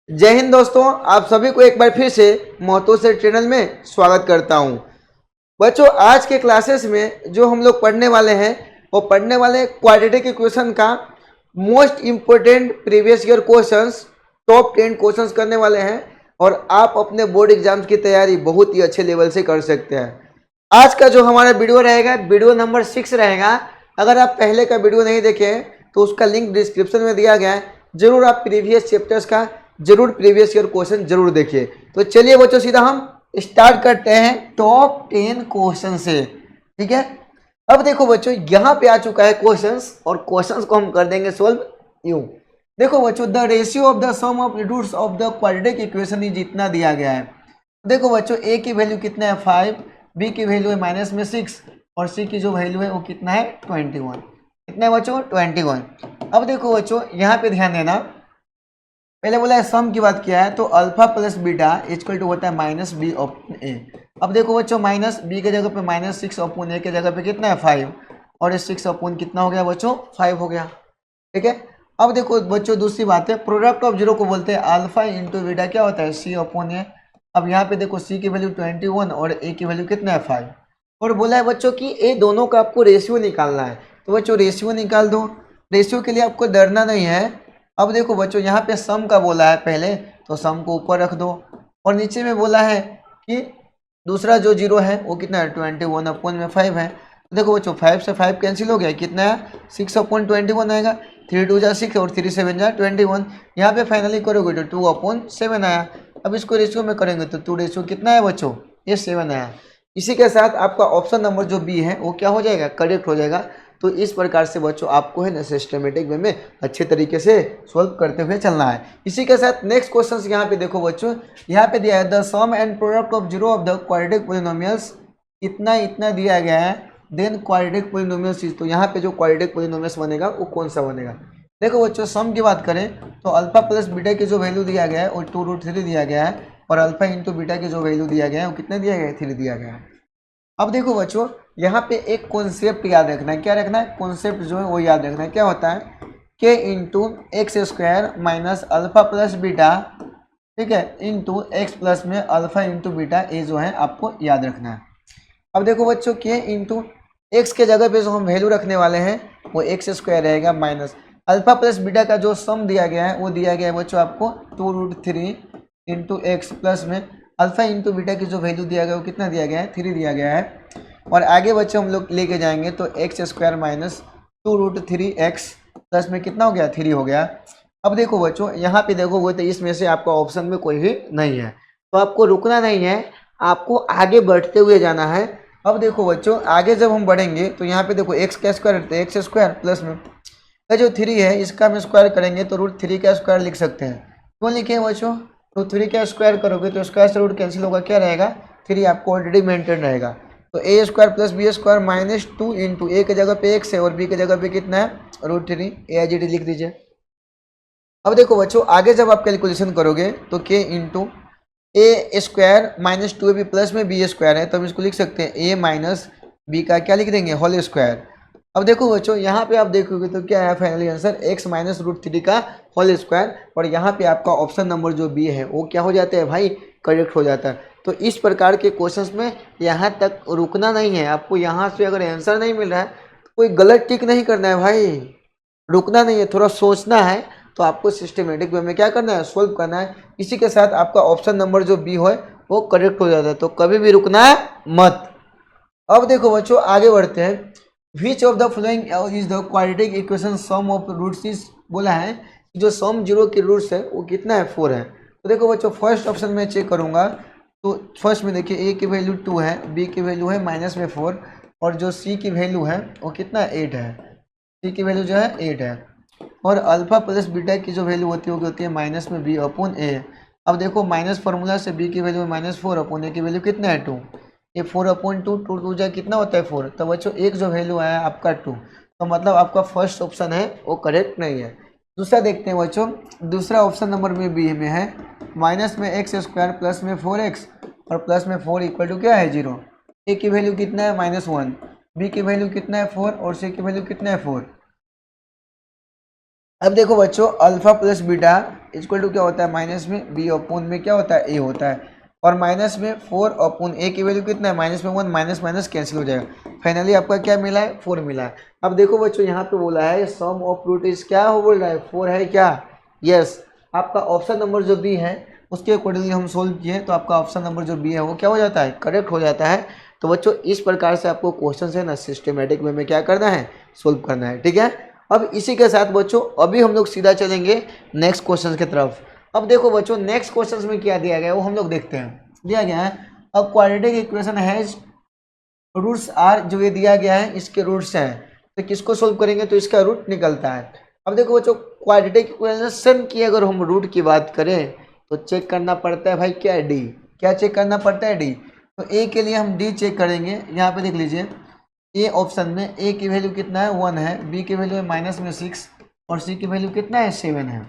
जय हिंद दोस्तों, आप सभी को एक बार फिर से महतो से चैनल में स्वागत करता हूं। बच्चों, आज के क्लासेस में जो हम लोग पढ़ने वाले हैं वो पढ़ने वाले क्वाड्रेटिक इक्वेशन का most important previous year questions, top 10 questions करने वाले हैं और आप अपने बोर्ड एग्जाम्स की तैयारी बहुत ही अच्छे लेवल से कर सकते हैं। आज का जो हमारा वीडियो रहेगा, वीडियो नंबर 6 रहेगा। अगर आप पहले का वीडियो नहीं देखे तो उसका लिंक डिस्क्रिप्शन में दिया गया है। जरूर आप प्रीवियस चैप्टर्स का जरूर प्रीवियस ईयर क्वेश्चन जरूर देखिए। तो चलिए बच्चों, सीधा हम स्टार्ट करते हैं टॉप 10 क्वेश्चन से। ठीक है, अब देखो बच्चों, यहाँ पे आ चुका है क्वेश्चंस और क्वेश्चंस को हम कर देंगे सोल्व यूं। देखो बच्चों, the ratio of the sum of roots of the quadratic equation is जितना दिया गया है। देखो बच्चों, ए की वैल्यू कितना है 5, बी की वैल्यू है माइनस में 6 और सी की जो वैल्यू है वो कितना है 21। कितना है बच्चों 21। अब देखो बच्चों, यहाँ पे ध्यान देना, पहले बोला है सम की बात किया है तो alpha plus beta equal to होता है माइनस बी अपॉन ए। अब देखो बच्चों, माइनस बी के जगह पे माइनस 6 अपॉन ए के जगह पे कितना है 5 और ये 6 अपॉन कितना हो गया बच्चों 5 हो गया। ठीक है, अब देखो बच्चों, दूसरी बात है प्रोडक्ट ऑफ जीरो को बोलते हैं अल्फा इंटू बीटा क्या होता है सी अपॉन ए। अब यहाँ पे देखो सी की वैल्यू 21 और ए की वैल्यू कितना है 5 और बोला है बच्चों कि ये दोनों का आपको रेशियो निकालना है। तो बच्चों रेशियो निकाल दो। रेशियो के लिए आपको डरना नहीं है। अब देखो बच्चों, यहाँ पे सम का बोला है पहले तो सम को ऊपर रख दो और नीचे में बोला है कि दूसरा जो जीरो है वो कितना है 21 अपॉन में 5 है। देखो बच्चों, 5 से 5 कैंसिल हो गया, कितना है 6 अपॉन 21 आएगा। 3 2 जा 6 और 3 7 जा 21। यहाँ पे फाइनली करोगे तो 2 अपॉन 7 आया। अब इसको रेशियो में करेंगे तो 2 रेशियो कितना है बच्चों, ये 7 आया। इसी के साथ आपका ऑप्शन नंबर जो बी है वो क्या हो जाएगा, करेक्ट हो जाएगा। तो इस प्रकार से बच्चों आपको है ना सिस्टमेटिक वे में अच्छे तरीके से सॉल्व करते हुए चलना है। इसी के साथ नेक्स्ट क्वेश्चन यहाँ पे देखो बच्चों, यहाँ पे दिया है the sum and product of zero of the quadratic polynomials, इतना इतना दिया गया है, देन क्वाड्रेटिक पोलिनोमियल्स। तो यहाँ पे जो क्वाड्रेटिक पोलिनोमियल्स बनेगा वो कौन सा बनेगा। देखो बच्चों, सम की बात करें तो अल्फा प्लस बीटा की जो वैल्यू दिया गया है वो 2√3 दिया गया है और अल्फा इंटू बीटा की जो वैल्यू दिया गया है वो कितना दिया गया है 3 दिया गया है। अब देखो बच्चों, यहाँ पे एक कॉन्सेप्ट याद रखना है। क्या रखना है, कॉन्सेप्ट जो है वो याद रखना है। क्या होता है के into x square minus alpha plus beta, ठीक है, इंटू एक्स प्लस में अल्फा इंटू बीटा, ये जो है आपको याद रखना है। अब देखो बच्चों, के इंटू एक्स के जगह पे जो हम वैल्यू रखने वाले हैं वो एक्स स्क्वायर रहेगा माइनस अल्फा प्लस बीटा का जो सम दिया गया है वो दिया गया है बच्चों आपको 2√3 इंटू एक्स प्लस में अल्फा इंटू बीटा की जो वैल्यू दिया गया है वो कितना दिया गया है 3 दिया गया है। और आगे बच्चों हम लोग लेके जाएंगे तो x square minus 2√3 x plus में कितना हो गया 3 हो गया। अब देखो बच्चों, यहाँ पे देखो वो तो इसमें से आपका ऑप्शन में कोई भी नहीं है तो आपको रुकना नहीं है, आपको आगे बढ़ते हुए जाना है। अब देखो बच्चों, आगे जब हम बढ़ेंगे तो यहाँ पे देखो एक्स का स्क्वायर तो एक्स स्क्वायर प्लस में जो 3 है इसका हम स्क्वायर करेंगे तो √3 का स्क्वायर लिख सकते हैं। क्यों लिखे बच्चों, तो 3 का स्क्वायर करोगे तो स्क्वायर से रूट कैंसिल होगा, क्या रहेगा 3 आपको ऑलरेडी मेंटेन रहेगा। तो a square plus b square minus 2 into a के जगह पे एक्स है और बी के जगह पे कितना है √3, AIGT लिख दीजिए। अब देखो बच्चों, आगे जब आप कैलकुलेशन करोगे तो के इंटू ए स्क्वायर माइनस 2ab प्लस में बी स्क्वायर है तो हम इसको लिख सकते हैं ए माइनस बी का क्या लिख देंगे होल स्क्वायर। अब देखो बच्चों, यहाँ पे आप देखोगे तो क्या है फाइनली आंसर x माइनस √3 का होल स्क्वायर और यहाँ पे आपका ऑप्शन नंबर जो बी है वो क्या हो जाता है भाई, करेक्ट हो जाता है। तो इस प्रकार के क्वेश्चंस में यहाँ तक रुकना नहीं है। आपको यहाँ से अगर आंसर नहीं मिल रहा है तो कोई गलत टिक नहीं करना है भाई, रुकना नहीं है, थोड़ा सोचना है। तो आपको सिस्टमेटिक वे में क्या करना है, सोल्व करना है। इसी के साथ आपका ऑप्शन नंबर जो बी है वो करेक्ट हो जाता है, तो कभी भी रुकना है मत। अब देखो बच्चों, आगे बढ़ते हैं। Which of the following is the quadratic equation sum of roots is, बोला है जो सम जीरो के रूट्स है वो कितना है 4 है। तो देखो बच्चों, फर्स्ट ऑप्शन में चेक करूंगा तो फर्स्ट में देखिए ए की वैल्यू 2 है, बी की वैल्यू है माइनस में 4 और जो सी की वैल्यू है वो कितना 8 है, सी की वैल्यू जो है 8 है और अल्फा प्लस बीटा की जो वैल्यू होती है माइनस में बी अपॉन ए। अब देखो माइनस फार्मूला से बी की वैल्यू माइनस 4 अपॉन ए की वैल्यू कितना है 2, ये 4 अपॉन 2, 2 2 जा कितना होता है 4। तो बच्चों एक जो वैल्यू आया आपका 2, तो मतलब आपका फर्स्ट ऑप्शन है वो करेक्ट नहीं है। दूसरा देखते हैं बच्चों, दूसरा ऑप्शन नंबर में बी में है माइनस में एक्स स्क्वायर प्लस में 4x और प्लस में 4 इक्वल टू क्या है 0। ए की वैल्यू कितना है -1, बी की वैल्यू कितना है 4 और सी की वैल्यू कितना है 4। अब देखो बच्चों, alpha plus beta equal to क्या होता है, माइनस में बी अपॉन में क्या होता है, ए होता है। और माइनस में 4 अपॉन ए की वैल्यू कितना है, माइनस में 1, माइनस माइनस कैंसिल हो जाएगा। फाइनली आपका क्या मिला है, 4 मिला है। अब देखो बच्चों, यहाँ पे बोला है सम ऑफ रूट इज क्या हो बोल रहा है, 4 है क्या, यस। आपका ऑप्शन नंबर जो बी है उसके अकॉर्डिंगली हम सोल्व किए तो आपका ऑप्शन नंबर जो बी है वो क्या हो जाता है, करेक्ट हो जाता है। तो बच्चों इस प्रकार से आपको क्वेश्चन है ना सिस्टमेटिक वे में क्या करना है, सोल्व करना है, ठीक है। अब इसी के साथ बच्चों अभी हम लोग सीधा चलेंगे नेक्स्ट क्वेश्चन की तरफ। अब देखो बच्चों, नेक्स्ट क्वेश्चन में क्या दिया गया है वो हम लोग देखते हैं। दिया गया है अब quadratic equation has roots are, जो ये दिया गया है इसके रूट्स हैं, तो किसको सोल्व करेंगे तो इसका रूट निकलता है। अब देखो बच्चों, क्वाड्रेटिक इक्वेशन की अगर हम रूट की बात करें तो चेक करना पड़ता है भाई क्या, डी। क्या चेक करना पड़ता है, डी। तो ए के लिए हम डी चेक करेंगे। यहाँ पे देख लीजिए, ए ऑप्शन में ए की वैल्यू कितना है, 1 है, बी की वैल्यू है माइनस में 6 और सी की वैल्यू कितना है, 7 है।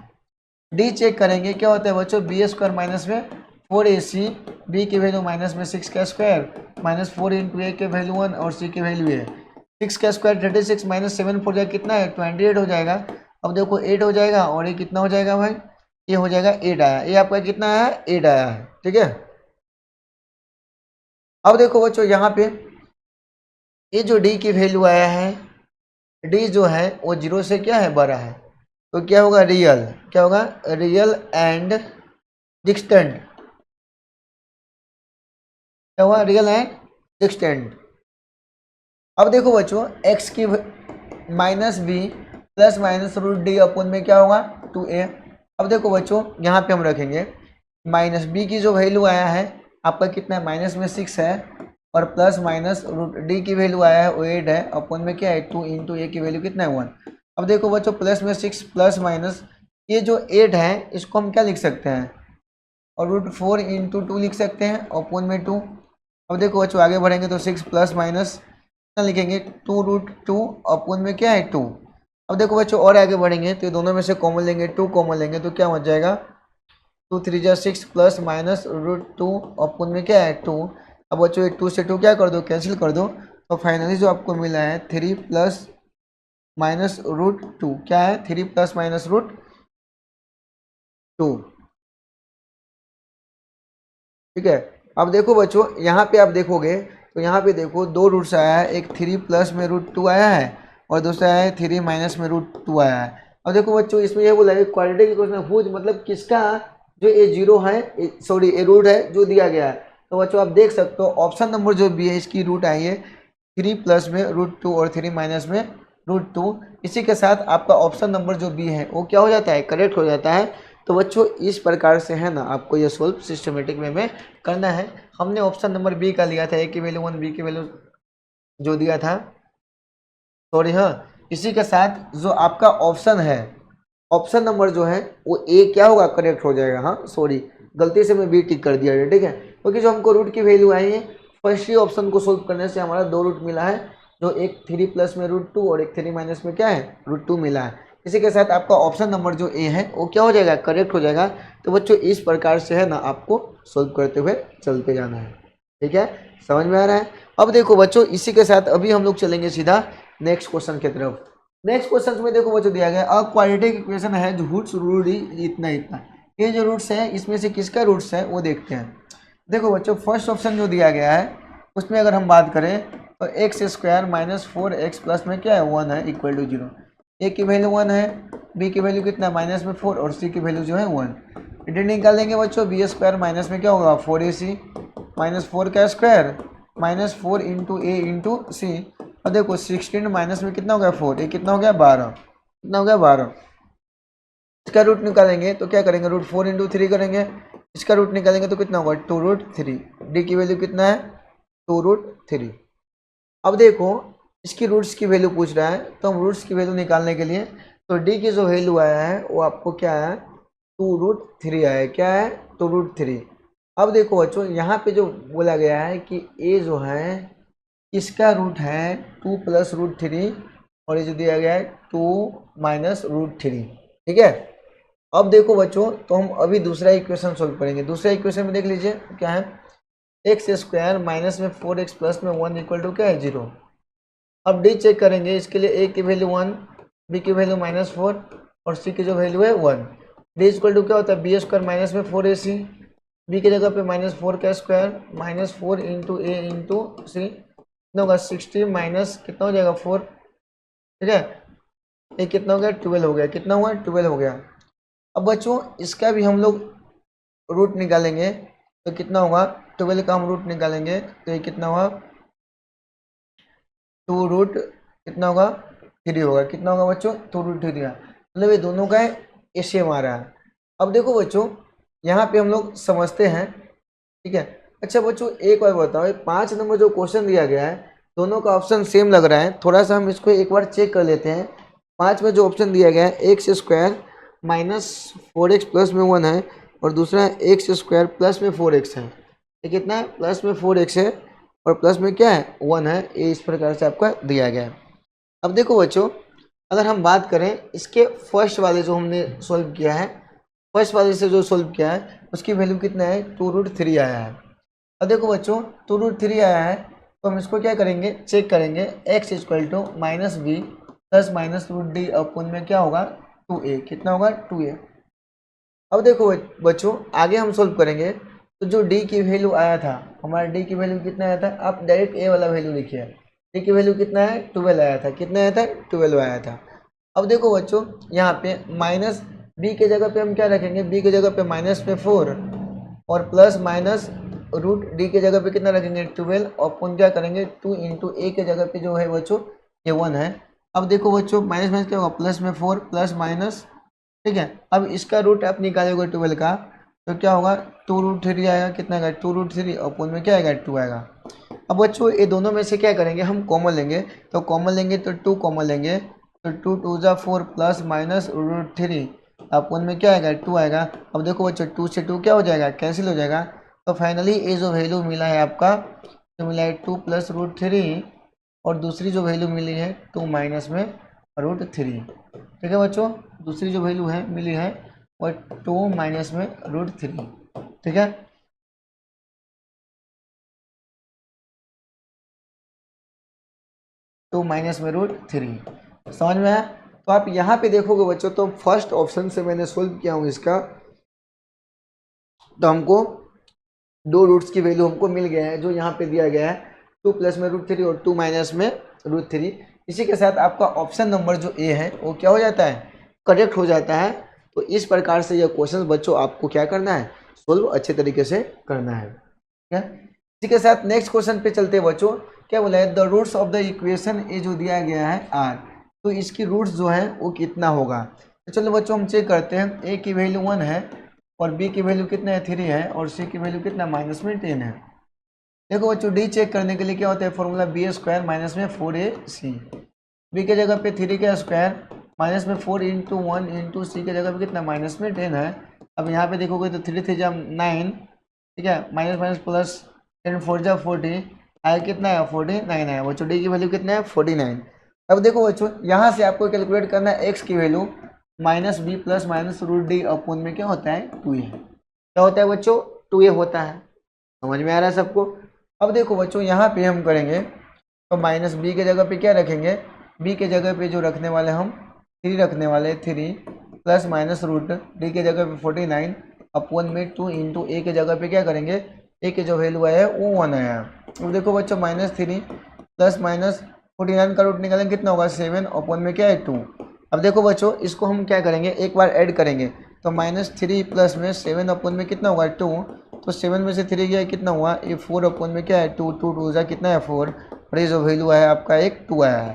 डी चेक करेंगे, क्या होता है बच्चों, बी स्क्वायर माइनस में 4ac, बी की वैल्यू माइनस में 6 का स्क्वायर माइनस 4 इंटू ए के वैल्यू 1 और सी की वैल्यू है 6 का स्क्वायर 36 माइनस 7 4 जाएगा कितना है, 28 हो जाएगा। अब देखो 8 हो जाएगा और ये कितना हो जाएगा भाई, ये हो जाएगा 8 आया, ये आपका कितना आया है, 8 आया है, ठीक है। अब देखो बच्चों, यहाँ पे ये जो डी की वैल्यू आया है, डी जो है वो 0 से क्या है, बड़ा है, तो क्या होगा, रियल, क्या होगा, रियल एंड डिस्टेंट, क्या हुआ, रियल एंड डिस्टेंट। अब देखो बच्चों, x की minus b plus minus root d अपन में क्या होगा, 2a। अब देखो बच्चों, यहाँ पे हम रखेंगे माइनस बी की जो वैल्यू आया है आपका कितना है, माइनस में 6 है और प्लस माइनस रूट डी की वैल्यू आया है वो 8 है, अपन में क्या है 2 इंटू ए की वैल्यू कितना है 1। अब देखो बच्चों, प्लस में 6 प्लस माइनस ये जो 8 है इसको हम क्या लिख सकते हैं, और रूट 4 इंटू 2 लिख सकते हैं, अपन में 2। अब देखो बच्चों आगे बढ़ेंगे तो 6 प्लस माइनस कितना लिखेंगे, 2 रूट 2 अपन में क्या है 2। अब देखो बच्चों और आगे बढ़ेंगे तो दोनों में से कॉमन लेंगे, 2 कॉमन लेंगे तो क्या हो जाएगा, 2 3 जा 6 प्लस माइनस रूट 2 अपन में क्या है 2। अब बच्चों 2 से 2 क्या कर दो, कैंसिल कर दो, तो फाइनली जो आपको मिला है 3 प्लस माइनस रूट 2, क्या है 3 प्लस माइनस रूट 2, ठीक है। अब देखो बच्चों, यहाँ पे आप देखोगे तो यहाँ पे देखो दो रूट्स आया है, एक 3 प्लस में रूट 2 आया है और दूसरा है 3 माइनस में रूट 2 आया है। अब देखो बच्चों, इसमें ये बोला है क्वाड्रेटिक इक्वेशन हुज, मतलब किसका, जो ये जीरो है, सॉरी ये रूट है जो दिया गया है। तो बच्चों आप देख सकते हो ऑप्शन नंबर जो बी है इसकी रूट आई है 3 प्लस में रूट 2 और 3 माइनस में रूट 2। इसी के साथ आपका ऑप्शन नंबर जो बी है वो क्या हो जाता है, करेक्ट हो जाता है। तो बच्चों इस प्रकार से है ना आपको ये सोल्व सिस्टमेटिक वे में करना है। हमने ऑप्शन नंबर बी का लिया था, ए की वैल्यू 1 बी की वैल्यू जो दिया था, सॉरी हाँ। इसी के साथ जो आपका ऑप्शन है, ऑप्शन नंबर जो है वो ए क्या होगा, करेक्ट हो जाएगा। हाँ सॉरी, गलती से मैं बी टिक कर दिया, ठीक है, क्योंकि जो हमको रूट की वैल्यू आई है फर्स्ट ही ऑप्शन को सोल्व करने से हमारा 2 रूट मिला है, जो एक 3 प्लस में रूट 2 और एक 3 माइनस में क्या है रूट 2 मिला है। इसी के साथ आपका ऑप्शन नंबर जो ए है वो क्या हो जाएगा, करेक्ट हो जाएगा। तो बच्चों इस प्रकार से है ना आपको सोल्व करते हुए चलते जाना है, ठीक है, समझ में आ रहा है। अब देखो बच्चों, इसी के साथ अभी हम लोग चलेंगे सीधा नेक्स्ट क्वेश्चन की तरफ। नेक्स्ट क्वेश्चन में देखो बच्चों दिया गया अ क्वाड्रेटिक इक्वेशन है जो रूट्स रूट इतना इतना, ये जो रूट्स है इसमें से किसका रूट्स है वो देखते हैं। देखो बच्चों, फर्स्ट ऑप्शन जो दिया गया है उसमें अगर हम बात करें तो x square minus 4x plus में क्या है 1 है इक्वल टू 0। ए की वैल्यू 1 है, बी की वैल्यू कितना माइनस में 4 और सी की वैल्यू जो है 1। इधर निकालेंगे बच्चों, बी स्क्वायर माइनस में क्या होगा 4ac माइनस 4 का स्क्वायर माइनस 4 इंटू ए इंटू सी। और देखो 16 माइनस में कितना हो गया 4, ये कितना हो गया 12, कितना हो गया 12। इसका रूट निकालेंगे तो क्या करेंगे, रूट 4 इंटू 3 करेंगे, इसका रूट निकालेंगे तो कितना होगा 2 रूट 3। डी की वैल्यू कितना है 2 रूट 3। अब देखो इसकी रूट्स की वैल्यू पूछ रहा है तो हम रूट्स की वैल्यू निकालने के लिए, तो डी की जो वैल्यू आया है वो आपको क्या है 2 रूट 3 आया है, क्या है 2 रूट 3। अब देखो बच्चों, यहाँ पे जो बोला गया है कि ए जो है इसका रूट है 2 प्लस रूट 3 और ये जो दिया गया है 2 माइनस रूट 3, ठीक है। अब देखो बच्चों, तो हम अभी दूसरा इक्वेशन सोल्व करेंगे। दूसरा इक्वेशन में देख लीजिए क्या है, एक्स स्क्वायर माइनस में 4x प्लस में 1 इक्वल टू क्या है 0। अब डी चेक करेंगे, इसके लिए ए की वैल्यू 1 बी की वैल्यू माइनस 4 और सी की जो वैल्यू है 1। डी इक्वल टू क्या होता है बी स्क्वायर माइनस में 4ac, बी की जगह पे -4 का स्क्वायर -4 इंटू ए इंटू सी कितना होगा 60 माइनस कितना हो जाएगा 4। ठीक है, ये कितना हो गया 12 हो गया, कितना हुआ 12 हो गया। अब बच्चों इसका भी हम लोग रूट निकालेंगे तो कितना होगा 12 का हम रूट निकालेंगे तो ये कितना होगा 2 रूट कितना होगा 3 होगा, कितना होगा बच्चों 2 रूट 3 है, मतलब ये दोनों का एसएम आ रहा है। अब देखो बच्चों यहाँ पे हम लोग समझते हैं, ठीक है। अच्छा बच्चों एक बार बताओ 5 नंबर जो क्वेश्चन दिया गया है दोनों का ऑप्शन सेम लग रहा है, थोड़ा सा हम इसको एक बार चेक कर लेते हैं। 5 में जो ऑप्शन दिया गया है एक्स स्क्वायर -4x प्लस में 1 है और दूसरा एक्स स्क्वायर प्लस में 4x है, ये कितना है प्लस में 4x है और प्लस में क्या है 1 है, ये इस प्रकार से आपका दिया गया है। अब देखो बच्चों अगर हम बात करें इसके फर्स्ट वाले जो हमने सॉल्व किया है, फर्स्ट वाले से जो सॉल्व किया है उसकी वैल्यू कितना है 2 रूट 3 आया है। अब देखो बच्चों 2 रूट 3 आया है तो हम इसको क्या करेंगे चेक करेंगे, x equal to -b plus minus root d अपन में क्या होगा 2a, कितना होगा 2a। अब देखो बच्चों आगे हम सॉल्व करेंगे तो जो d की वैल्यू आया था हमारा d की वैल्यू कितना आया था, आप डायरेक्ट a वाला वैल्यू लिखिए, d की वैल्यू कितना है 12 आया था, कितना आया था 12 आया था। अब देखो बच्चों यहाँ पे माइनस b के जगह पे हम क्या रखेंगे, b के जगह पे -4 और प्लस माइनस रूट डी के जगह पे कितना रखेंगे 12 और अपन क्या करेंगे 2 इंटू ए के जगह पे जो है बच्चों ये 1 है। अब देखो बच्चों माइनस माइनस क्या होगा प्लस में 4 प्लस माइनस, ठीक है। अब इसका रूट आप निकालोगे 12 का तो क्या होगा 2 रूट 3 आएगा, कितना आएगा 2 रूट 3 और अपन में क्या आएगा 2 आएगा। अब बच्चों ये दोनों में से क्या करेंगे हम कॉमन लेंगे, तो कॉमन लेंगे तो 2 कॉमन लेंगे तो 2 2 जा 4 प्लस माइनस रूट 3 अपन में क्या आएगा 2 आएगा। अब देखो बच्चों 2 से 2 क्या हो जाएगा कैंसिल हो जाएगा, तो फाइनली ये जो वैल्यू मिला है आपका तो मिला है 2 प्लस रूट 3 और दूसरी जो वैल्यू मिली है 2 माइनस में रूट 3। ठीक है बच्चों दूसरी जो वैल्यू है मिली है वो 2 माइनस में रूट 3। ठीक है, टू माइनस में रूट 3 समझ में आया। तो आप यहाँ पे देखोगे बच्चों तो फर्स्ट ऑप्शन से मैंने सोल्व किया हूँ इसका, तो हमको 2 रूट्स की वैल्यू हमको मिल गया है जो यहाँ पे दिया गया है 2 प्लस में रूट 3 और 2 माइनस में रूट 3। इसी के साथ आपका ऑप्शन नंबर जो ए है वो क्या हो जाता है करेक्ट हो जाता है। तो इस प्रकार से यह क्वेश्चन बच्चों आपको क्या करना है सोल्व अच्छे तरीके से करना है। ठीक है, इसी के साथ नेक्स्ट क्वेश्चन पे चलते हैं बच्चों। क्या बोला है the roots of the equation ये जो दिया गया है आर, तो इसकी रूट्स जो है वो कितना होगा। तो चलो बच्चों हम चेक करते हैं, ए की वैल्यू 1 है और बी की वैल्यू कितना है 3 है और सी की वैल्यू कितना माइनस में 10 है। देखो बच्चों डी चेक करने के लिए क्या होता है फॉर्मूला बी स्क्वायर माइनस में 4ac, बी के जगह पे 3 का स्क्वायर माइनस में 4 इंटू 1 इंटू सी के जगह पे कितना माइनस में 10 है। अब यहाँ पे देखोगे तो 3 3 जा 9, ठीक है, माइनस माइनस प्लस 10 4 जा 40 आया, कितना है 49 है बच्चों, डी की वैल्यू कितना है 49। अब देखो बच्चों यहाँ से आपको कैलकुलेट करना है एक्स की value minus b plus minus root d अपन में क्या होता है 2a, क्या होता है बच्चों 2a होता है। समझ में आ रहा है सबको। अब देखो बच्चों यहाँ पे हम करेंगे तो माइनस बी के जगह पे क्या रखेंगे, बी के जगह पे जो रखने वाले हम 3 रखने वाले 3 प्लस माइनस रूट डी के जगह पे 49 अपन में 2 इंटू ए के जगह पे क्या करेंगे ए के जो वैल्यू आया है वो 1 आया। अब देखो बच्चों -3 प्लस माइनस 49 का रूट निकालेंगे कितना होगा 7 अपन में क्या है 2। अब देखो बच्चों इसको हम क्या करेंगे एक बार ऐड करेंगे तो -3 प्लस में 7 अपन में कितना होगा 2, तो 7 में से 3 गया कितना हुआ ये 4 अपन में क्या है 2 2 2 जा कितना है 4 और ये जो वैल्यू है आपका एक 2 आया है।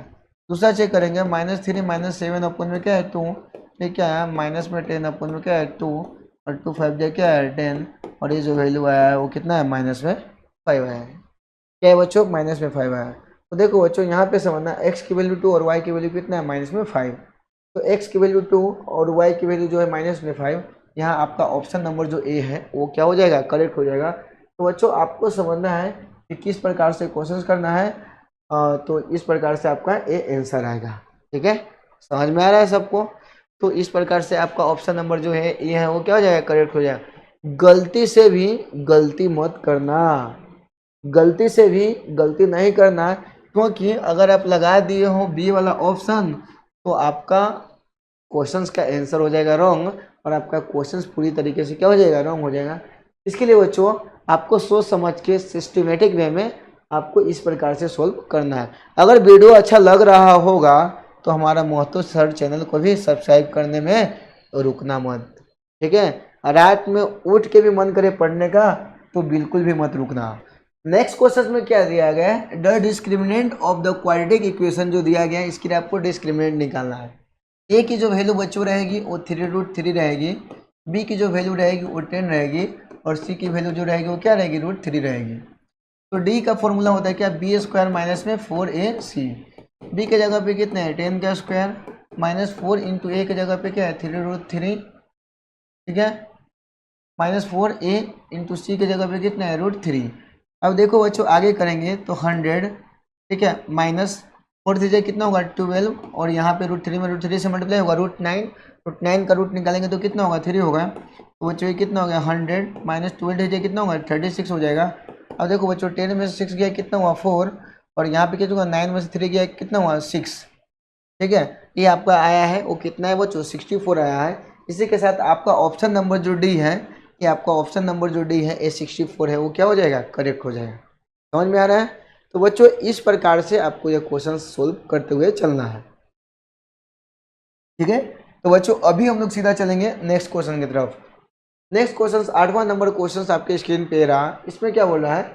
दूसरा चेक करेंगे -3 माइनस 7 अपन में क्या है 2, ये क्या है माइनस में 10 अपन में क्या है 2 और 2 5 जा क्या है 10 और ये जो वैल्यू आया है वो कितना है माइनस में 5 आया है। क्या है बच्चों माइनस में 5 आया है। तो देखो बच्चों यहाँ पे समझना x की वैल्यू 2 और y की वैल्यू कितना है माइनस में 5, तो x की वैल्यू 2 और y की वैल्यू जो है माइनस में 5, यहाँ आपका ऑप्शन नंबर जो ए है वो क्या हो जाएगा करेक्ट हो जाएगा। तो बच्चों आपको समझना है कि किस प्रकार से क्वेश्चन करना है, तो इस प्रकार से आपका ए आंसर आएगा। ठीक है, समझ में आ रहा है सबको। तो इस प्रकार से आपका ऑप्शन नंबर जो है ए है वो क्या हो जाएगा करेक्ट हो जाएगा। गलती से भी गलती मत करना, गलती से भी गलती नहीं करना, क्योंकि अगर आप लगा दिए हो बी वाला ऑप्शन तो आपका क्वेश्चंस का आंसर हो जाएगा रॉन्ग और आपका क्वेश्चंस पूरी तरीके से क्या हो जाएगा, रॉन्ग हो जाएगा। इसके लिए बच्चों आपको सोच समझ के सिस्टमेटिक वे में आपको इस प्रकार से सोल्व करना है। अगर वीडियो अच्छा लग रहा होगा तो हमारा महतो सर चैनल को भी सब्सक्राइब करने में रुकना मत, ठीक है। रात में उठ के भी मन करे पढ़ने का तो बिल्कुल भी मत रुकना। नेक्स्ट क्वेश्चन में क्या दिया गया है, the discriminant of the quadratic equation जो दिया गया है इसके लिए आपको डिस्क्रिमिनेंट निकालना है। ए की जो वैल्यू बच्चों रहेगी वो 3√3 रहेगी, बी की जो वैल्यू रहेगी वो 10 रहेगी और सी की वैल्यू जो रहेगी वो क्या रहेगी, √3 रहेगी। तो डी का फॉर्मूला होता है क्या, b² माइनस में 4ac। बी के जगह पे कितना है 10 का स्क्वायर माइनस 4 इंटू ए के जगह पे क्या है 3√3, ठीक है, -4a इंटू सी के जगह पे कितना है √3। अब देखो बच्चों आगे करेंगे तो 100, ठीक है, -4 दीजिए कितना होगा 12 और यहाँ पे √3 में √3 से मल्टीप्लाई होगा √9 का रूट निकालेंगे तो कितना होगा 3 होगा। तो बच्चों ये कितना हो गया 100 माइनस 12 दीजिए कितना होगा 36 हो जाएगा। अब देखो बच्चों 10 में से 6 गया कितना हुआ 4 और यहाँ पे कितना हुआ 9 में से 3 गया कितना हुआ 6, ठीक है। ये आपका आया है वो कितना है बच्चों 64 आया है। इसी के साथ आपका ऑप्शन नंबर जो डी है, ये आपका ऑप्शन नंबर जो डी है ए 64 है वो क्या हो जाएगा, करेक्ट हो जाएगा। समझ में आ रहा है। तो बच्चों इस प्रकार से आपको ये क्वेश्चन सोल्व करते हुए चलना है, ठीक है। तो बच्चों अभी हम लोग सीधा चलेंगे नेक्स्ट क्वेश्चन की तरफ। नेक्स्ट क्वेश्चन 8वां नंबर क्वेश्चन आपके स्क्रीन पे रहा। इसमें क्या बोल रहा है,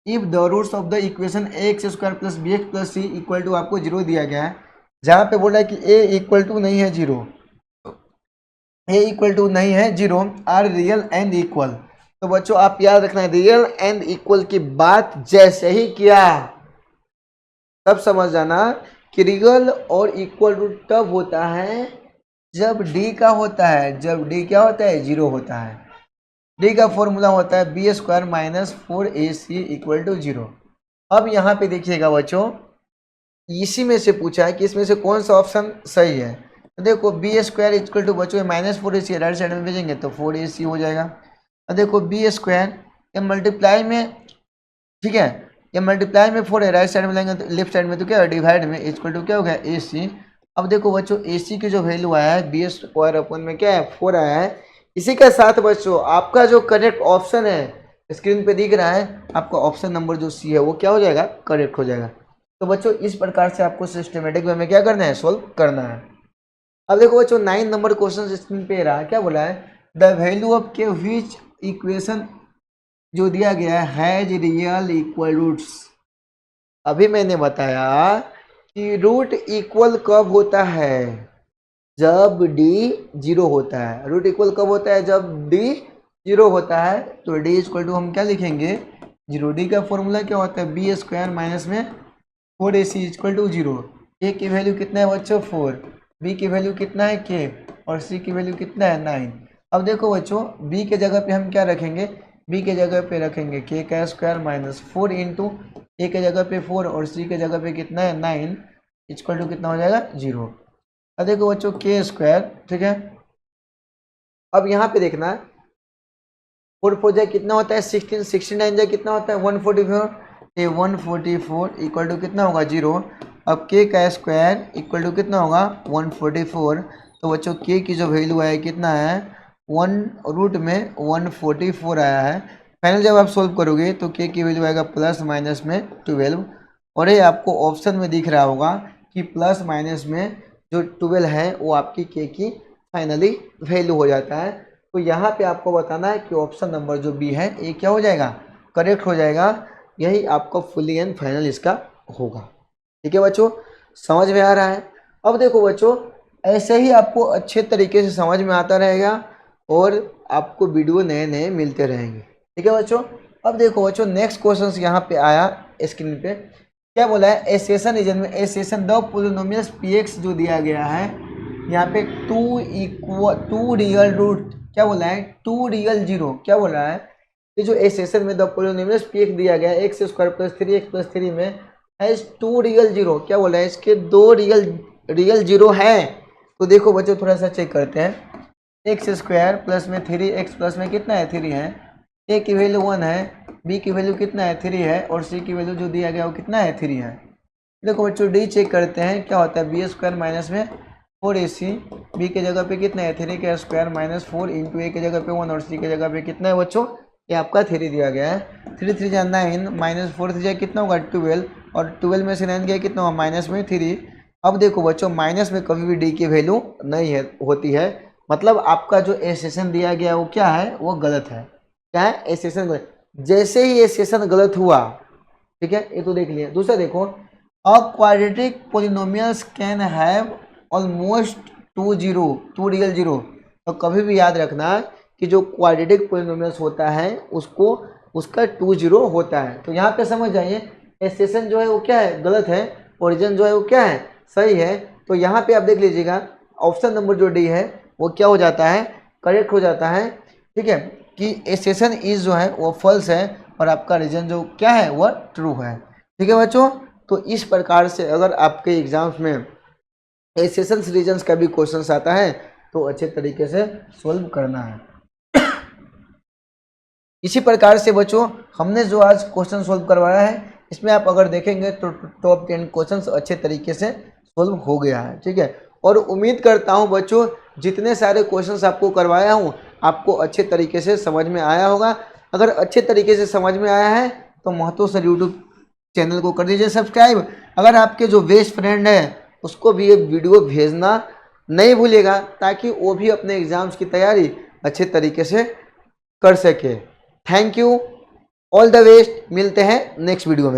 if the roots of the equation ax² plus bx plus C equal to आपको 0 दिया गया है। जहाँ पे बोल रहा है कि a इक्वल टू नहीं है 0, a इक्वल टू नहीं है 0 आर रियल एंड इक्वल। तो बच्चों आप याद रखना है रियल एंड इक्वल की बात जैसे ही किया तब समझ जाना कि रियल और इक्वल रूट तब होता है जब d का होता है, जब d क्या होता है 0 होता है। d का फॉर्मूला होता है b² minus 4ac equal to 0। अब यहाँ पे देखिएगा बच्चों इसी में से पूछा है कि इसमें से कौन सा ऑप्शन सही है। तो देखो b² इक्वल टू बच्चों -4ac राइट साइड में भेजेंगे तो 4ac हो जाएगा। और देखो b² ये मल्टीप्लाई में, ठीक है, ये मल्टीप्लाई में 4 है राइट साइड में लेंगे तो लेफ्ट साइड में तो क्या है डिवाइड में इक्वल टू क्या हो गया ac। अब देखो बच्चों ac की जो वैल्यू आया है b² अपन में क्या है 4 आया है। इसी के साथ बच्चों आपका जो करेक्ट ऑप्शन है स्क्रीन पे दिख रहा है, आपका ऑप्शन नंबर जो सी है वो क्या हो जाएगा, करेक्ट हो जाएगा। तो बच्चों इस प्रकार से आपको सिस्टमेटिक वे में क्या करना है, सोल्व करना है। अब देखो बच्चों 9 नंबर क्वेश्चन स्क्रीन पे रहा, क्या बोला है, द वैल्यू ऑफ के विच इक्वेशन जो दिया गया है हैज रियल इक्वल रूट्स। अभी मैंने बताया कि रूट इक्वल कब होता है, जब d 0 होता है। रूट इक्वल कब होता है, जब d 0 होता है। तो d इक्वल टू हम क्या लिखेंगे 0। d का फॉर्मूला क्या होता है b² माइनस में 4ac इक्वल टू 0। a की वैल्यू कितना है बच्चों 4, b की वैल्यू कितना है k और c की वैल्यू कितना है 9। अब देखो बच्चों b के जगह पे हम क्या रखेंगे, b के जगह पे रखेंगे k का स्क्वायर माइनस 4 इंटू a के जगह पे 4 और c के जगह पे कितना है 9 इक्वल टू कितना हो जाएगा 0। अब देखो बच्चों k², ठीक है। अब यहाँ पे देखना 4 4 जाए कितना होता है 16, 69 जाए कितना होता है 144, ये 144 इक्वल टू कितना होगा 0। अब k का स्क्वायर इक्वल टू कितना होगा 144। तो बच्चों k की जो वैल्यू है कितना है 1 में 144 आया है। फाइनल जब आप सोल्व करोगे तो k की वैल्यू आएगा प्लस माइनस में 12 और ये आपको ऑप्शन में दिख रहा होगा कि प्लस माइनस में जो 12 है वो आपकी k की फाइनली वैल्यू हो जाता है। तो यहाँ पे आपको बताना है कि ऑप्शन नंबर जो बी है ये क्या हो जाएगा, करेक्ट हो जाएगा। यही आपको फुली एंड फाइनल इसका होगा, ठीक है बच्चों, समझ में आ रहा है। अब देखो बच्चों ऐसे ही आपको अच्छे तरीके से समझ में आता रहेगा और आपको वीडियो नए नए मिलते रहेंगे, ठीक है बच्चों। अब देखो बच्चों नेक्स्ट क्वेश्चन यहाँ पे आया स्क्रीन पे, क्या बोला है एसेशन रीजन में एसेशन द पोलिनोमियल्स px जो दिया गया है यहाँ पे 2 रियल रूट, क्या बोला है 2 रियल 0, क्या बोला है ये जो एसेशन में द पोलिनोमियल्स px दिया गया है x² प्लस 3x प्लस 3 में है 2 रियल 0, क्या बोला है इसके 2 रियल 0 है। तो देखो बच्चों थोड़ा सा चेक करते हैं, x² प्लस में 3x प्लस में कितना है 3 है, a की वैल्यू 1 है, b की वैल्यू कितना है 3 है और c की वैल्यू जो दिया गया वो कितना है 3 है। देखो बच्चों d चेक करते हैं, क्या होता है b² माइनस में 4ac, बी के जगह पे कितना है 3 का स्क्वायर माइनस 4 इंटू ए के जगह पे 1 और सी के जगह पे कितना है बच्चों, ये आपका 3 दिया गया है। 3 3 जा 9 माइनस 4 3 जा कितना होगा 12, और 12 में से 9 गया कितना होगा माइनस में 3। अब देखो बच्चों माइनस में कभी भी डी की वैल्यू नहीं है होती है, मतलब आपका जो एसेशन दिया गया है वो क्या है, वो गलत है। क्या है, एसेशन गलत। जैसे ही एसेशन गलत हुआ, ठीक है, ये तो देख लिया। दूसरा देखो, a quadratic polynomials can have almost two real zero. तो कभी भी याद रखना कि जो क्वाड्रेटिक पोलिनोमियल्स होता है उसको उसका 2 जीरो होता है। तो यहाँ पे समझ जाइए एसेशन जो है वो क्या है, गलत है, ओरिजिन जो है वो क्या है, सही है। तो यहाँ पे आप देख लीजिएगा ऑप्शन नंबर जो डी है वो क्या हो जाता है, करेक्ट हो जाता है। ठीक है, कि एसेशन इज जो है वो फॉल्स है और आपका रीजन जो क्या है वह ट्रू है। ठीक है बच्चों, तो इस प्रकार से अगर आपके एग्जाम्स में एसेशंस रीजन्स का भी क्वेश्चन आता है तो अच्छे तरीके से सोल्व करना है। इसी प्रकार से बच्चों हमने जो आज क्वेश्चन सोल्व करवाया है इसमें आप अगर देखेंगे तो टॉप 10 क्वेश्चंस अच्छे तरीके से सोल्व हो गया है। ठीक है, और उम्मीद करता हूं बच्चों जितने सारे क्वेश्चंस आपको करवाया हूं आपको अच्छे तरीके से समझ में आया होगा। अगर अच्छे तरीके से समझ में आया है तो महतो सर यूट्यूब चैनल को कर दीजिए सब्सक्राइब। अगर आपके जो बेस्ट फ्रेंड है उसको भी ये वीडियो भेजना नहीं भूलिएगा ताकि वो भी अपने एग्जाम्स की तैयारी अच्छे तरीके से कर सके। Thank you, all the best, मिलते हैं नेक्स्ट वीडियो में।